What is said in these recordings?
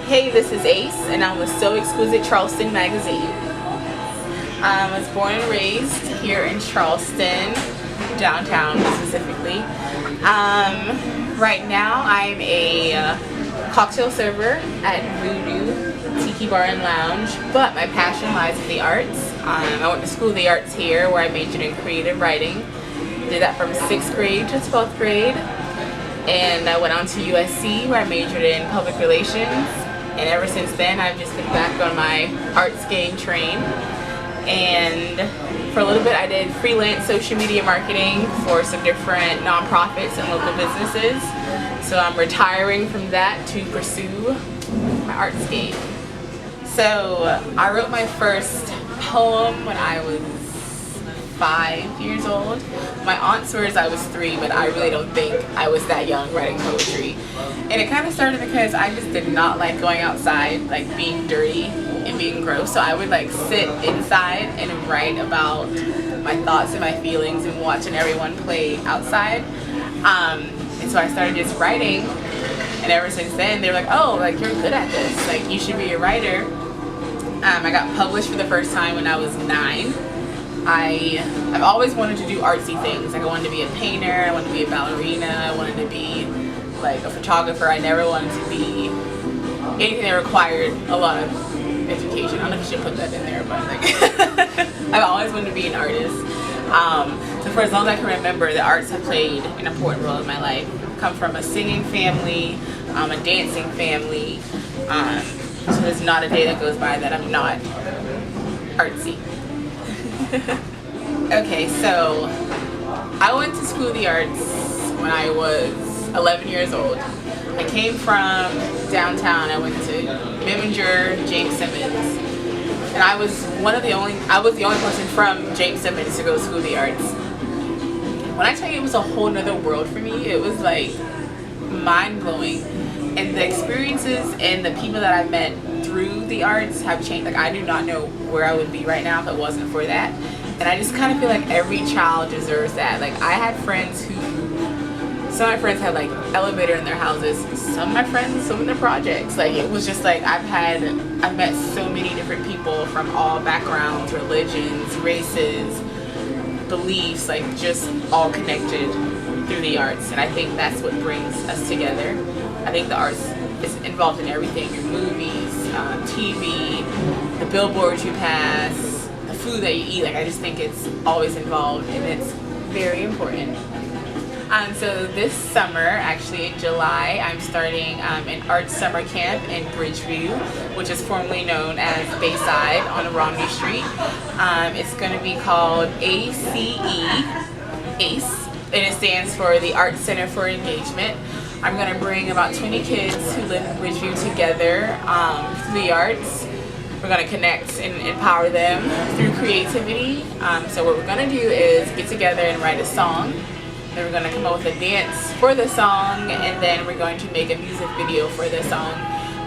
Hey, this is Ace, and I'm with So Exquisite Charleston magazine. I was born and raised here in Charleston, downtown specifically. Right now, I'm a cocktail server at Voodoo Tiki Bar and Lounge, but my passion lies in the arts. I went to school of the arts here, where I majored in creative writing. Did that from 6th grade to 12th grade. And I went on to USC, where I majored in public relations. And ever since then, I've just been back on my arts game train. And for a little bit, I did freelance social media marketing for some different nonprofits and local businesses. So I'm retiring from that to pursue my arts game. So I wrote my first poem when I was 5 years old. My aunt swears I was 3, but I really don't think I was that young writing poetry. And it kind of started because I just did not like going outside, like being dirty and being gross. So I would like sit inside and write about my thoughts and my feelings and watching everyone play outside. And so I started just writing, and ever since then they were like, oh, like you're good at this, like you should be a writer. I got published for the first time when I was 9. I've always wanted to do artsy things. Like I wanted to be a painter, I wanted to be a ballerina, I wanted to be like a photographer. I never wanted to be anything that required a lot of education. I don't know if you should put that in there, but like I've always wanted to be an artist. So for as long as I can remember, the arts have played an important role in my life. I come from a singing family, a dancing family, so there's not a day that goes by that I'm not artsy. Okay, so I went to school of the arts when I was 11 years old. I came from downtown. I went to Miminger, James Simmons, and I was the only person from James Simmons to go to school of the arts. When I tell you it was a whole nother world for me, it was like mind-blowing. And the experiences and the people that I met through the arts have changed. Like I do not know where I would be right now if it wasn't for that. And I just kind of feel like every child deserves that. Like I had friends who, some of my friends had like elevator in their houses. Some of my friends, some of their projects. Like it was just like I've met so many different people from all backgrounds, religions, races, beliefs, like just all connected through the arts. And I think that's what brings us together. I think the arts is involved in everything, your movies, TV, the billboards you pass, the food that you eat. Like I just think it's always involved, and it's very important. So this summer, actually in July, I'm starting an arts summer camp in Bridgeview, which is formerly known as Bayside on Romney Street. It's going to be called ACE, and it stands for the Arts Center for Engagement. I'm going to bring about 20 kids who live in Bridgeview together through the arts. We're going to connect and empower them through creativity. So what we're going to do is get together and write a song. Then we're going to come up with a dance for the song, and then we're going to make a music video for the song.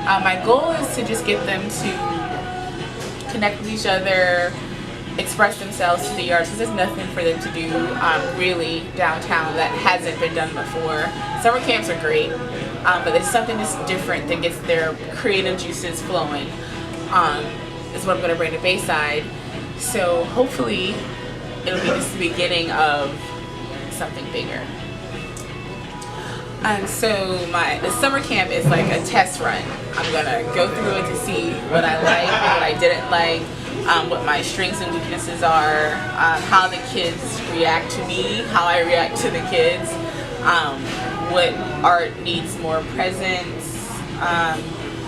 My goal is to just get them to connect with each other, express themselves through the arts, because there's nothing for them to do really downtown that hasn't been done before. Summer camps are great, but there's something just different that gets their creative juices flowing. Is what I'm going to bring to Bayside. So hopefully it'll be just the beginning of something bigger. So the summer camp is like a test run. I'm going to go through it to see what I like, what I didn't like, what my strengths and weaknesses are, how the kids react to me, how I react to the kids, what art needs more presence.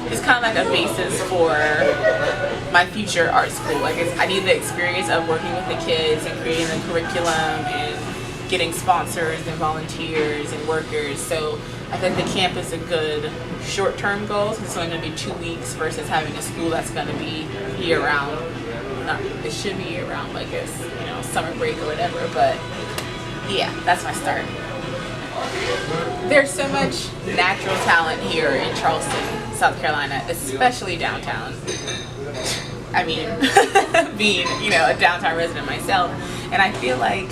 It's kind of like a basis for my future art school. Like I need the experience of working with the kids and creating the curriculum and getting sponsors and volunteers and workers. So I think the camp is a good short-term goal. So it's only going to be 2 weeks versus having a school that's going to be year-round. It should be year-round, I guess, summer break or whatever. But yeah, that's my start. There's so much natural talent here in Charleston, South Carolina, especially downtown. I mean, being, a downtown resident myself, and I feel like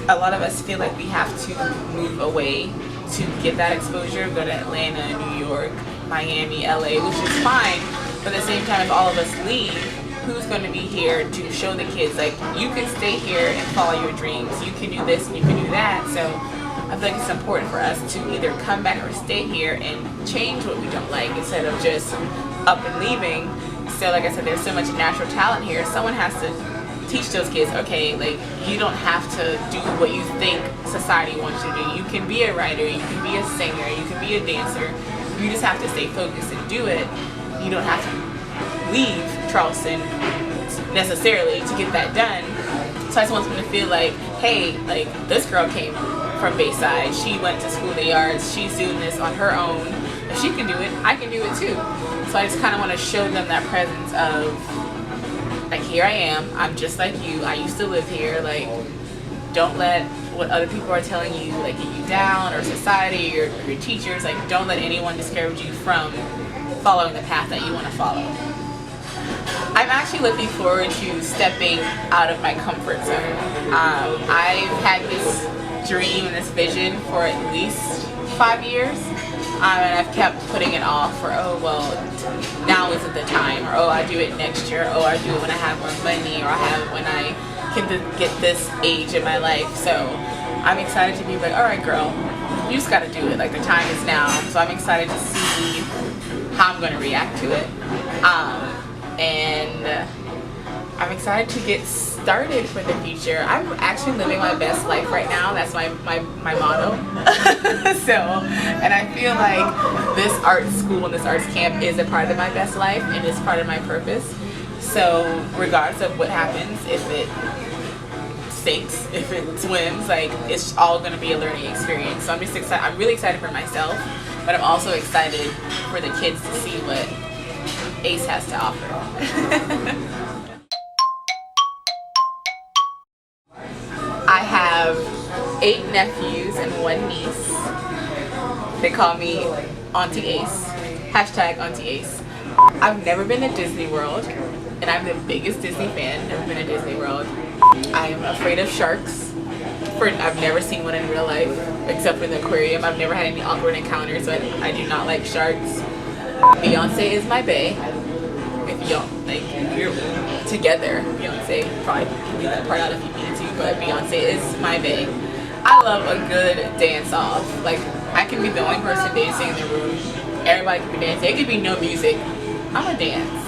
a lot of us feel like we have to move away to get that exposure, go to Atlanta, New York, Miami, LA, which is fine. But at the same time, if all of us leave, who's going to be here to show the kids, like, you can stay here and follow your dreams. You can do this and you can do that. So I feel like it's important for us to either come back or stay here and change what we don't like instead of just up and leaving. So like I said, there's so much natural talent here. Someone has to teach those kids, okay, like, you don't have to do what you think society wants you to do. You can be a writer, you can be a singer, you can be a dancer. You just have to stay focused and do it. You don't have to leave Charleston necessarily to get that done. So I just want them to feel like, hey, like, this girl came from Bayside. She went to school of the arts. She's doing this on her own. If she can do it, I can do it too. So I just kind of want to show them that presence of, like, here I am. I'm just like you. I used to live here. Like, don't let what other people are telling you, like, get you down, or society, or your teachers. Like, don't let anyone discourage you from following the path that you want to follow. I'm actually looking forward to stepping out of my comfort zone. I've had this dream and this vision for at least 5 years. And I've kept putting it off for, oh, well, now isn't the time, or, oh, I do it next year, oh, I do it when I have more money, or I have it when I can get this age in my life. So I'm excited to be like, all right, girl, you just got to do it. Like, the time is now. So I'm excited to see how I'm going to react to it. And I'm excited to get started for the future. I'm actually living my best life right now. That's my motto. So, and I feel like this art school and this arts camp is a part of my best life and is part of my purpose. So regardless of what happens, if it sinks, if it swims, like, it's all going to be a learning experience. So I'm just excited. I'm really excited for myself, but I'm also excited for the kids to see what Ace has to offer. I have 8 nephews and 1 niece. They call me Auntie Ace. Hashtag Auntie Ace. I've never been to Disney World, and I'm the biggest Disney fan. Never been to Disney World. I am afraid of sharks. I've never seen one in real life, except for the aquarium. I've never had any awkward encounters, but I do not like sharks. Beyonce is my bae. If y'all, like, you're together, Beyonce, probably can leave that part out if you need to, but Beyonce is my bae. I love a good dance off. Like, I can be the only person dancing in the room. Everybody can be dancing. It could be no music. I'm gonna dance.